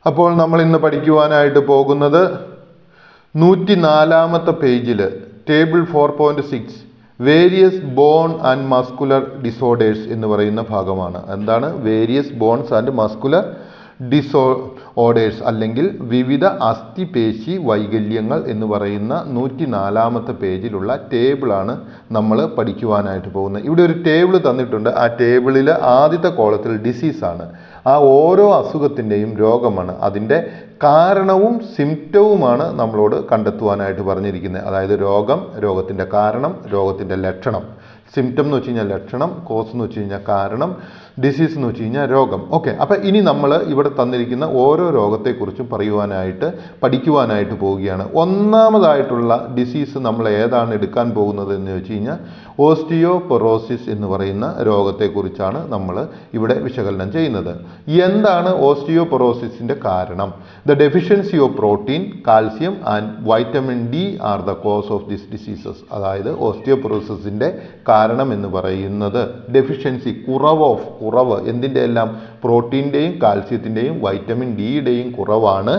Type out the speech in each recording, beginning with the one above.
അപ്പോൾ നമ്മൾ ഇന്ന് പഠിക്കുവാനായിട്ട് പോകുന്നത് 104ാമത്തെ പേജിൽ table 4.6 various bone and muscular disorders എന്ന് പറയുന്ന ഭാഗമാണ്. എന്താണ് various bones and muscular disorders അല്ലെങ്കിൽ വിവിധ അസ്ഥിപേശി വൈകല്യങ്ങൾ എന്ന് പറയുന്ന 104ാമത്തെ പേജിലുള്ള ടേബിളാണ് നമ്മൾ പഠിക്കുവാനായിട്ട് പോകുന്നത്. ഇവിടെ ഒരു ടേബിൾ തന്നിട്ടുണ്ട്. ആ ടേബിളിൽ ആദ്യത്തെ കോളത്തിൽ ഡിസീസാണ്. ആ ഓരോ അസുഖത്തിൻ്റെയും രോഗമാണ്, അതിൻ്റെ കാരണവും സിംറ്റവുമാണ് നമ്മളോട് കണ്ടെത്തുവാനായിട്ട് പറഞ്ഞിരിക്കുന്നത്. അതായത് രോഗം, രോഗത്തിൻ്റെ കാരണം, രോഗത്തിൻ്റെ ലക്ഷണം. സിംറ്റം എന്ന് വെച്ച് കഴിഞ്ഞാൽ ലക്ഷണം, കോസ് എന്ന് വെച്ച് കഴിഞ്ഞാൽ കാരണം, ഡിസീസ് എന്ന് വെച്ച് കഴിഞ്ഞാൽ രോഗം. ഓക്കെ, അപ്പം ഇനി നമ്മൾ ഇവിടെ തന്നിരിക്കുന്ന ഓരോ രോഗത്തെക്കുറിച്ചും പഠിക്കുവാനായിട്ട് പോവുകയാണ്. ഒന്നാമതായിട്ടുള്ള ഡിസീസ് നമ്മൾ ഏതാണ് എടുക്കാൻ പോകുന്നത് എന്ന് വെച്ച് കഴിഞ്ഞാൽ ഓസ്റ്റിയോപൊറോസിസ് എന്ന് പറയുന്ന രോഗത്തെക്കുറിച്ചാണ് നമ്മൾ ഇവിടെ വിശകലനം ചെയ്യുന്നത്. എന്താണ് ഓസ്റ്റിയോപൊറോസിസിൻ്റെ കാരണം? The deficiency of protein, calcium and vitamin D are the cause of this diseases. അതായത് ഓസ്റ്റിയോപൊറോസിസിൻ്റെ കാരണം എന്ന് പറയുന്നത് ഡെഫിഷ്യൻസി, കുറവ് എന്തിൻ്റെ എല്ലാം? പ്രോട്ടീൻ്റെയും കാൽസ്യത്തിൻ്റെയും വൈറ്റമിൻ ഡിയുടെയും കുറവാണ്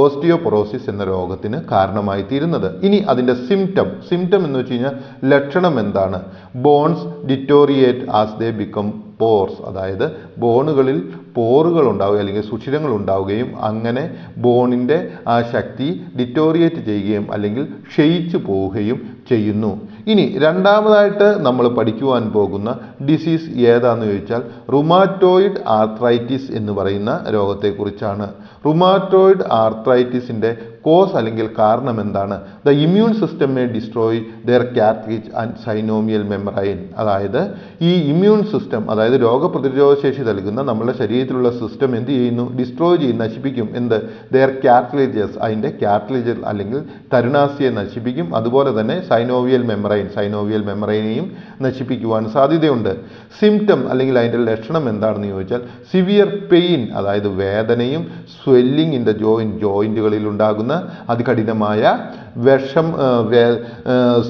ഓസ്റ്റിയോപൊറോസിസ് എന്ന രോഗത്തിന് കാരണമായി തീരുന്നത്. ഇനി അതിൻ്റെ സിംറ്റം എന്ന് വെച്ച് കഴിഞ്ഞാൽ ലക്ഷണം എന്താണ്? Bones deteriorate as they become pores. അതായത് ബോണുകളിൽ പോറുകൾ ഉണ്ടാവുകയും അല്ലെങ്കിൽ സുഷിരങ്ങൾ ഉണ്ടാവുകയും അങ്ങനെ ബോണിൻ്റെ ആ ശക്തി ഡിറ്റോറിയേറ്റ് ചെയ്യുകയും അല്ലെങ്കിൽ ക്ഷയിച്ചു പോവുകയും ചെയ്യുന്നു. ഇനി രണ്ടാമതായിട്ട് നമ്മൾ പഠിക്കുവാൻ പോകുന്ന ഡിസീസ് ഏതാണെന്ന് ചോദിച്ചാൽ റുമാറ്റോയിഡ് ആർത്രൈറ്റിസ് എന്ന് പറയുന്ന രോഗത്തെക്കുറിച്ചാണ്. റുമാറ്റോയിഡ് ആർത്രൈറ്റിസിൻ്റെ കോസ് അല്ലെങ്കിൽ കാരണം എന്താണ്? The immune system may destroy their cartilage and synovial membrane. അതായത് ഈ ഇമ്മ്യൂൺ സിസ്റ്റം, അതായത് രോഗപ്രതിരോധ ശേഷി നൽകുന്ന നമ്മുടെ ശരീരത്തിലുള്ള സിസ്റ്റം എന്ത് ചെയ്യുന്നു? ഡിസ്ട്രോയ് ചെയ്യും, നശിപ്പിക്കും. എന്ത്? ദെയർ കാർട്രിഡ്ജസ്, അതിൻ്റെ കാർട്രിഡ്ജ് അല്ലെങ്കിൽ തരുണാസ്ഥിയെ നശിപ്പിക്കും. അതുപോലെ തന്നെ സൈനോവിയൽ മെംബ്രെയിനെയും നശിപ്പിക്കുവാൻ സാധ്യതയുണ്ട്. സിംറ്റം അല്ലെങ്കിൽ അതിൻ്റെ ലക്ഷണം എന്താണെന്ന് ചോദിച്ചാൽ സിവിയർ പെയിൻ, അതായത് വേദനയും, സ്വെല്ലിംഗ് ഇൻ ദ ജോയിൻറ്റുകളിൽ ഉണ്ടാകുന്ന അതികഠിനമായ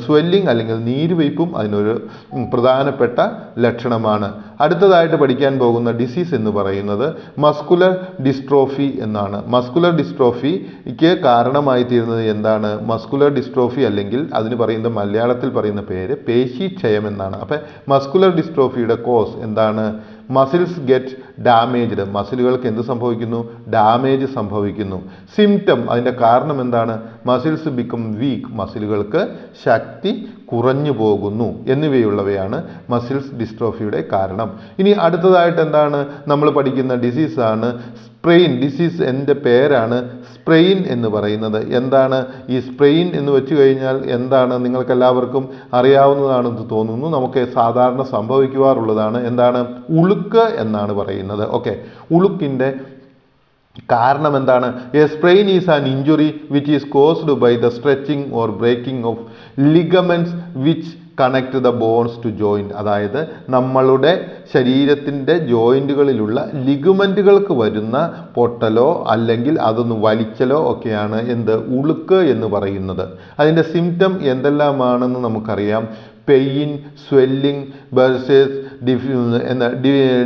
സ്വെല്ലിംഗ് അല്ലെങ്കിൽ നീരുവയ്പും അതിനൊരു പ്രധാനപ്പെട്ട ലക്ഷണമാണ്. അടുത്തതായിട്ട് പഠിക്കാൻ പോകുന്ന ഡിസീസ് എന്ന് പറയുന്നത് മസ്കുലർ ഡിസ്ട്രോഫി എന്നാണ്. മസ്കുലർ ഡിസ്ട്രോഫിക്ക് കാരണമായി തീരുന്നത് എന്താണ്? മസ്കുലർ ഡിസ്ട്രോഫി അല്ലെങ്കിൽ അതിന് പറയുന്ന മലയാളത്തിൽ പറയുന്ന പേര് പേശിക്ഷയം എന്നാണ്. അപ്പം മസ്കുലർ ഡിസ്ട്രോഫിയുടെ കോസ് എന്താണ്? Muscles get damaged. മസിലുകൾക്ക് എന്ത് സംഭവിക്കുന്നു? ഡാമേജ് സംഭവിക്കുന്നു. സിംറ്റം, അതിൻ്റെ കാരണം എന്താണ്? മസിൽസ് ബിക്കം വീക്ക്, മസിലുകൾക്ക് ശക്തി കുറഞ്ഞു പോകുന്നു എന്നിവയുള്ളവയാണ് മസിൽസ് ഡിസ്ട്രോഫിയുടെ കാരണം. ഇനി അടുത്തതായിട്ട് എന്താണ് നമ്മൾ പഠിക്കുന്ന ഡിസീസാണ് സ്പ്രെയിൻ ഡിസീസ്. എൻ്റെ പേരാണ് സ്പ്രെയിൻ എന്ന് പറയുന്നത്. എന്താണ് ഈ സ്പ്രെയിൻ എന്ന് വെച്ച് കഴിഞ്ഞാൽ എന്താണ്? നിങ്ങൾക്കെല്ലാവർക്കും അറിയാവുന്നതാണെന്ന് തോന്നുന്നു. നമുക്ക് സാധാരണ സംഭവിക്കാറുള്ളതാണ്. എന്താണ്? ഉളുക്ക് എന്നാണ് പറയുന്നത്. ഓക്കെ, ഉളുക്കിൻ്റെ കാരണം എന്താണ്? A sprain is an injury which is caused by the stretching or breaking of ligaments which connect the bones to joint. അതായത് നമ്മളുടെ ശരീരത്തിൻ്റെ ജോയിൻറ്റുകളിലുള്ള ലിഗമെൻറ്റുകൾക്ക് വരുന്ന പൊട്ടലോ അല്ലെങ്കിൽ അതൊന്ന് വലിച്ചലോ ഒക്കെയാണ് എന്ത്? ഉളുക്ക് എന്ന് പറയുന്നത്. അതിൻ്റെ സിംറ്റം എന്തെല്ലാമാണെന്ന് നമുക്കറിയാം. Pain, swelling, bruises,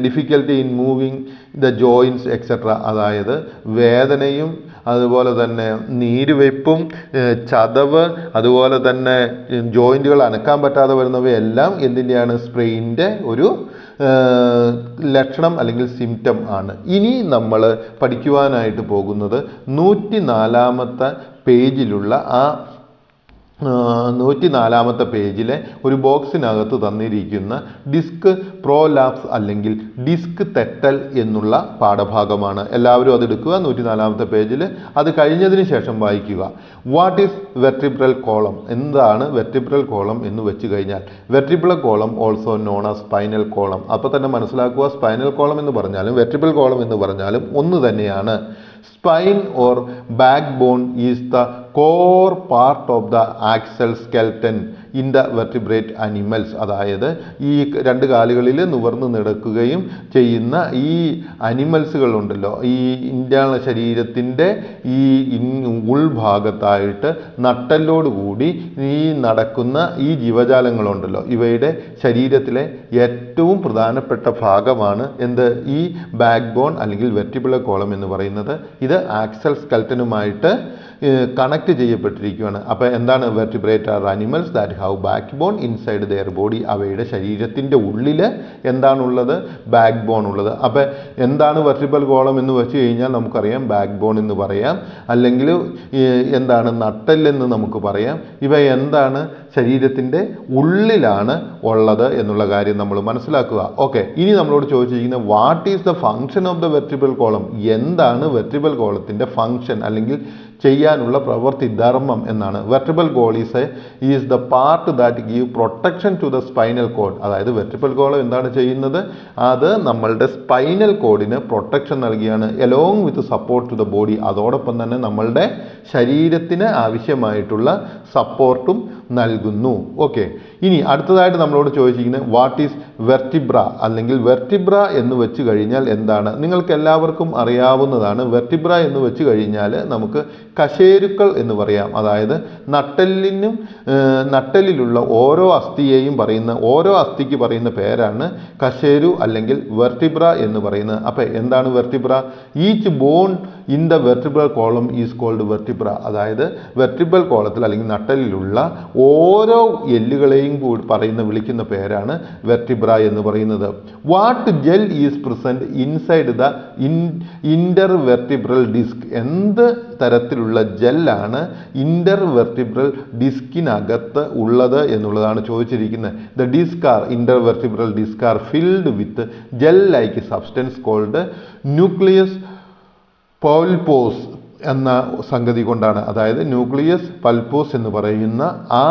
difficulty in moving the joints etcetera. അതായത് വേദനയും അതുപോലെ തന്നെ നീരുവയ്പ്പും ചതവ്, അതുപോലെ തന്നെ ജോയിൻറ്റുകൾ അനക്കാൻ പറ്റാതെ വരുന്നവയെല്ലാം എന്തിൻ്റെയാണ്? സ്പ്രെയിൻ്റെ ഒരു ലക്ഷണം അല്ലെങ്കിൽ സിംറ്റം ആണ്. ഇനി നമ്മൾ പഠിക്കുവാനായിട്ട് പോകുന്നത് 104ാമത്തെ പേജിലുള്ള 104ാമത്തെ പേജിലെ ഒരു ബോക്സിനകത്ത് തന്നിരിക്കുന്ന ഡിസ്ക് പ്രോലാപ്സ് അല്ലെങ്കിൽ ഡിസ്ക് തെറ്റൽ എന്നുള്ള പാഠഭാഗമാണ്. എല്ലാവരും അതെടുക്കുക. 104ാമത്തെ പേജിൽ അത് കഴിഞ്ഞതിന് ശേഷം വായിക്കുക. What is vertebral column? എന്താണ് വെർട്ടിബ്രൽ കോളം എന്ന് വെച്ച് കഴിഞ്ഞാൽ vertebral column also known as spinal column. അപ്പോൾ തന്നെ മനസ്സിലാക്കുക, സ്പൈനൽ കോളം എന്ന് പറഞ്ഞാലും വെർട്ടിബ്രൽ കോളം എന്ന് പറഞ്ഞാലും ഒന്ന് തന്നെയാണ്. Spine or back bone is the core part of the axial skeleton. In the vertebrate animals. അതായത് ഈ രണ്ട് കാലുകളിൽ നിവർന്ന് നടക്കുകയും ചെയ്യുന്ന ഈ അനിമൽസുകളുണ്ടല്ലോ, ഈ ഇന്ത്യൻ ശരീരത്തിൻ്റെ ഈ ഉൾഭാഗത്തായിട്ട് നട്ടെല്ലോടുകൂടി ഈ നടക്കുന്ന ഈ ജീവജാലങ്ങളുണ്ടല്ലോ, ഇവയുടെ ശരീരത്തിലെ ഏറ്റവും പ്രധാനപ്പെട്ട ഭാഗമാണ് എന്ത്, ഈ ബാക്ക് ബോൺ അല്ലെങ്കിൽ വെർട്ടിബ്രൽ കോളം എന്ന് പറയുന്നത്. ഇത് ആക്സൽ സ്കെൽറ്റനുമായിട്ട് കണക്ട് ചെയ്യപ്പെട്ടിരിക്കുകയാണ്. അപ്പോൾ എന്താണ്, vertebrate are animals that have back bone inside their body. അവയുടെ ശരീരത്തിൻ്റെ ഉള്ളിൽ എന്താണുള്ളത്, ബാക്ക് ബോൺ ഉള്ളത്. അപ്പോൾ എന്താണ് വെർട്ടിബ്രൽ കോളം എന്ന് വെച്ച് കഴിഞ്ഞാൽ നമുക്കറിയാം ബാക്ക് ബോൺ എന്ന് പറയാം, അല്ലെങ്കിൽ എന്താണ് നട്ടെല്ലെന്ന് നമുക്ക് പറയാം. ഇവ എന്താണ്, ശരീരത്തിൻ്റെ ഉള്ളിലാണ് ഉള്ളത് എന്നുള്ള കാര്യം നമ്മൾ മനസ്സിലാക്കുക. ഓക്കെ, ഇനി നമ്മളോട് ചോദിച്ചിരിക്കുന്നത് what is the function of the vertebral column. എന്താണ് വെർട്ടിബ്രൽ കോളത്തിൻ്റെ ഫങ്ഷൻ അല്ലെങ്കിൽ ചെയ്യാനുള്ള പ്രവൃത്തി, ധർമ്മം എന്നാണ്. Vertebral column is the part that give protection to the spinal cord. അതായത് വെർട്ടിബ്രൽ കോളം എന്താണ് ചെയ്യുന്നത്, അത് നമ്മളുടെ സ്പൈനൽ കോഡിന് പ്രൊട്ടക്ഷൻ നൽകിയാണ്, along with support to the body. അതോടൊപ്പം തന്നെ നമ്മളുടെ ശരീരത്തിന് ആവശ്യമായിട്ടുള്ള സപ്പോർട്ടും നൽകുന്നു. ഓക്കെ, ഇനി അടുത്തതായിട്ട് നമ്മളോട് ചോദിച്ചിരിക്കുന്നത് വാട്ട് ഈസ് വെർട്ടിബ്ര അല്ലെങ്കിൽ വെർട്ടിബ്ര എന്ന് വെച്ച് കഴിഞ്ഞാൽ എന്താണ്. നിങ്ങൾക്ക് എല്ലാവർക്കും അറിയാവുന്നതാണ്. വെർട്ടിബ്ര എന്ന് വെച്ച് കഴിഞ്ഞാൽ നമുക്ക് കശേരുക്കൾ എന്ന് പറയാം. അതായത് നട്ടെല്ലിലുള്ള ഓരോ അസ്ഥിയെയും ഓരോ അസ്ഥിക്ക് പറയുന്ന പേരാണ് കശേരു അല്ലെങ്കിൽ വെർട്ടിബ്ര എന്ന് പറയുന്നത്. അപ്പോൾ എന്താണ് vertebra? Each bone in the vertebral column is called vertebra. അതായത് വെർട്ടിബ്രൽ കോളത്തിൽ അല്ലെങ്കിൽ നട്ടെല്ലിലുള്ള ഓരോ എല്ലുകളെയും കൂടി വിളിക്കുന്ന പേരാണ് വെർട്ടിബ്ര എന്ന് പറയുന്നത്. What gel is present inside the intervertebral disc. എന്ത് തരത്തിലുള്ള ജെല്ലാണ് ഇന്റർവെർട്ടിബ്രൽ ഡിസ്കിനകത്ത് ഉള്ളത് എന്നുള്ളതാണ് ചോദിച്ചിരിക്കുന്നത്. The disc are intervertebral disc are filled with gel like substance called nucleus pulposus എന്ന സംഗതി കൊണ്ടാണ്. അതായത് ന്യൂക്ലിയസ് പൾപ്പോസ് എന്ന് പറയുന്ന ആ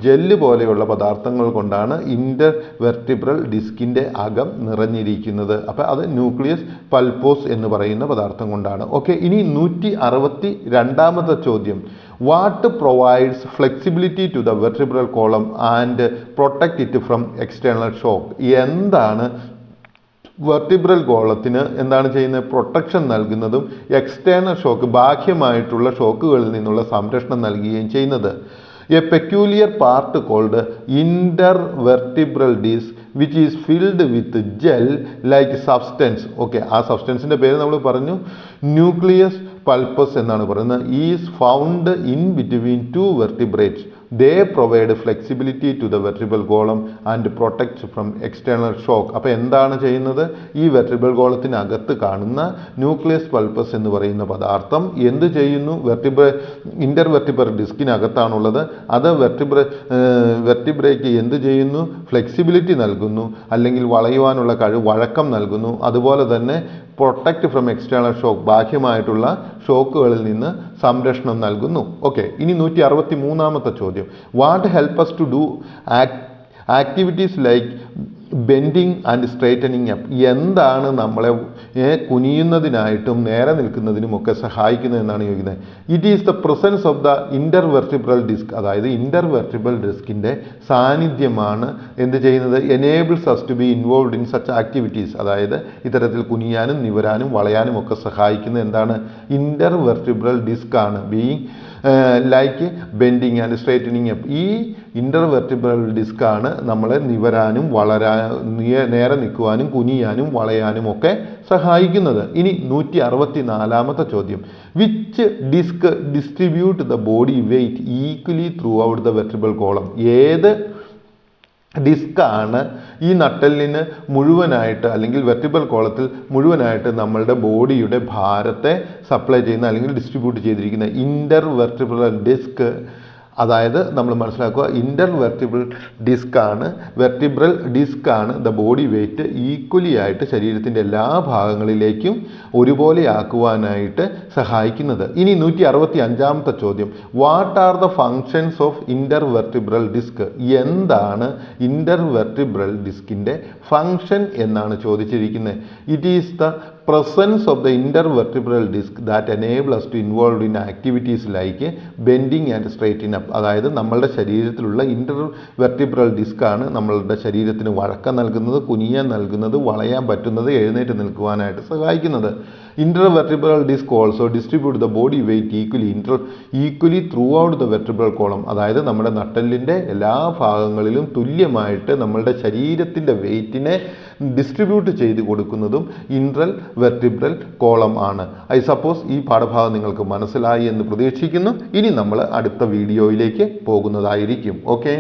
ജെല്ല് പോലെയുള്ള പദാർത്ഥങ്ങൾ കൊണ്ടാണ് ഇന്റർവെർട്ടിബ്രൽ ഡിസ്കിൻ്റെ അകം നിറഞ്ഞിരിക്കുന്നത്. അപ്പോൾ അത് ന്യൂക്ലിയസ് പൾപ്പോസ് എന്ന് പറയുന്ന പദാർത്ഥം കൊണ്ടാണ്. ഓക്കെ, ഇനി 162ാമത്തെ ചോദ്യം. What provides flexibility to the vertebral column and protect it from external shock. എന്താണ് വെർട്ടിബ്രൽ കോളത്തിന് എന്താണ് ചെയ്യുന്നത്, പ്രൊട്ടക്ഷൻ നൽകുന്നതും എക്സ്റ്റേണൽ ഷോക്ക് ബാഹ്യമായിട്ടുള്ള ഷോക്കുകളിൽ നിന്നുള്ള സംരക്ഷണം നൽകുകയും ചെയ്യുന്നത്? A peculiar part called intervertebral disc which is filled with gel like substance. Okay, ആ സബ്സ്റ്റൻസിൻ്റെ പേര് നമ്മൾ പറഞ്ഞു, ന്യൂക്ലിയസ് പൾപ്പസ് എന്നാണ് പറയുന്നത്. Is found in between two vertebrates. They provide flexibility to the vertebral column and protect from external shock. അപ്പോൾ എന്താണ് ചെയ്യുന്നത്, ഈ വെർട്ടിബ്രൽ കോളത്തിനകത്ത് കാണുന്ന ന്യൂക്ലിയസ് പൾപ്പസ് എന്ന് പറയുന്ന പദാർത്ഥം എന്ത് ചെയ്യുന്നു, ഇന്റർവെർട്ടിബ്രൽ ഡിസ്കിനകത്താണുള്ളത്. അത് വെർട്ടിബ്രയ്ക്ക് എന്ത് ചെയ്യുന്നു, ഫ്ലെക്സിബിലിറ്റി നൽകുന്നു, അല്ലെങ്കിൽ വളയുവാനുള്ള വഴക്കം നൽകുന്നു. അതുപോലെ തന്നെ പ്രൊട്ടക്റ്റ് ഫ്രം എക്സ്റ്റേണൽ ഷോക്ക്, ബാഹ്യമായിട്ടുള്ള ഷോക്കുകളിൽ നിന്ന് സംരക്ഷണം നൽകുന്നു. ഓക്കെ, ഇനി 163ാമത്തെ ചോദ്യം. What help us to do activities like bending and straightening up. എന്താണ് നമ്മളെ കുനിയുന്നതിനായിട്ടും നേരെ നിൽക്കുന്നതിനുമൊക്കെ സഹായിക്കുന്നതെന്നാണ് ചോദിക്കുന്നത്. It is the presence of the intervertebral disc. അതായത് ഇന്റർവെർട്ടിബ്രൽ ഡിസ്കിൻ്റെ സാന്നിധ്യമാണ് എന്ത് ചെയ്യുന്നത്, enables us to be involved in such activities. അതായത് ഇത്തരത്തിൽ കുനിയാനും നിവരാനും വളയാനും ഒക്കെ സഹായിക്കുന്നത് എന്താണ്, ഇന്റർവെർട്ടിബ്രൽ ഡിസ്ക് ആണ്. Being like bending and straightening up. ഈ ഇന്റർവെർട്ടിബ്രൽ ഡിസ്ക് ആണ് നമ്മളെ നിവരാനും നേരെ നിൽക്കുവാനും കുനിയാനും വളയാനും ഒക്കെ സഹായിക്കുന്നത്. ഇനി 164ാമത്തെ ചോദ്യം. Which disc distribute the body weight equally throughout the vertebral column. ഏത് ഡിസ്കാണ് ഈ നട്ടെല്ലിന് മുഴുവനായിട്ട് അല്ലെങ്കിൽ വെർട്ടിബ്രൽ കോളത്തിൽ മുഴുവനായിട്ട് നമ്മളുടെ ബോഡിയുടെ ഭാരത്തെ സപ്ലൈ ചെയ്യുന്ന അല്ലെങ്കിൽ ഡിസ്ട്രിബ്യൂട്ട് ചെയ്തിരിക്കുന്ന ഇന്റർവെർട്ടിബ്രൽ ഡിസ്ക്. അതായത് നമ്മൾ മനസ്സിലാക്കുക, ഇന്റർവെർട്ടിബ്രൽ വെർട്ടിബ്രൽ ഡിസ്ക് ആണ് ദ ബോഡി വെയ്റ്റ് ഈക്വലി ആയിട്ട് ശരീരത്തിൻ്റെ എല്ലാ ഭാഗങ്ങളിലേക്കും ഒരുപോലെ ആക്കുവാനായിട്ട് സഹായിക്കുന്നത്. ഇനി 165ാമത്തെ ചോദ്യം. What are the functions of intervertebral disc. എന്താണ് ഇന്റർവെർട്ടിബ്രൽ ഡിസ്കിൻ്റെ ഫങ്ഷൻ എന്നാണ് ചോദിച്ചിരിക്കുന്നത്. It is the presence of the intervertebral disc that enable us to involve in activities like bending and straightening up. അതായത് നമ്മളുടെ ശരീരത്തിലുള്ള ഇന്റർവെർട്ടിബ്രൽ ഡിസ്ക് ആണ് നമ്മളുടെ ശരീരത്തിന് വഴക്കം നൽകുന്നത്, കുനിയാൻ നൽകുന്നത്, വളയാൻ പറ്റുന്നത്, എഴുന്നേറ്റ് നിൽക്കുവാനായിട്ട് സഹായിക്കുന്നത്. Intervertebral disc also distribute the body weight equally throughout the vertebral column. അതായത് നമ്മുടെ നട്ടെല്ലിൻ്റെ എല്ലാ ഭാഗങ്ങളിലും തുല്യമായിട്ട് നമ്മളുടെ ശരീരത്തിൻ്റെ വെയ്റ്റിനെ ഡിസ്ട്രിബ്യൂട്ട് ചെയ്ത് കൊടുക്കുന്നതും ഇൻട്രൽ വെർട്ടിബ്രൽ കോളം ആണ്. ഐ സപ്പോസ് ഈ പാഠഭാഗം നിങ്ങൾക്ക് മനസ്സിലായി എന്ന് പ്രതീക്ഷിക്കുന്നു. ഇനി നമ്മൾ അടുത്ത വീഡിയോയിലേക്ക് പോകുന്നതായിരിക്കും. ഓക്കെ.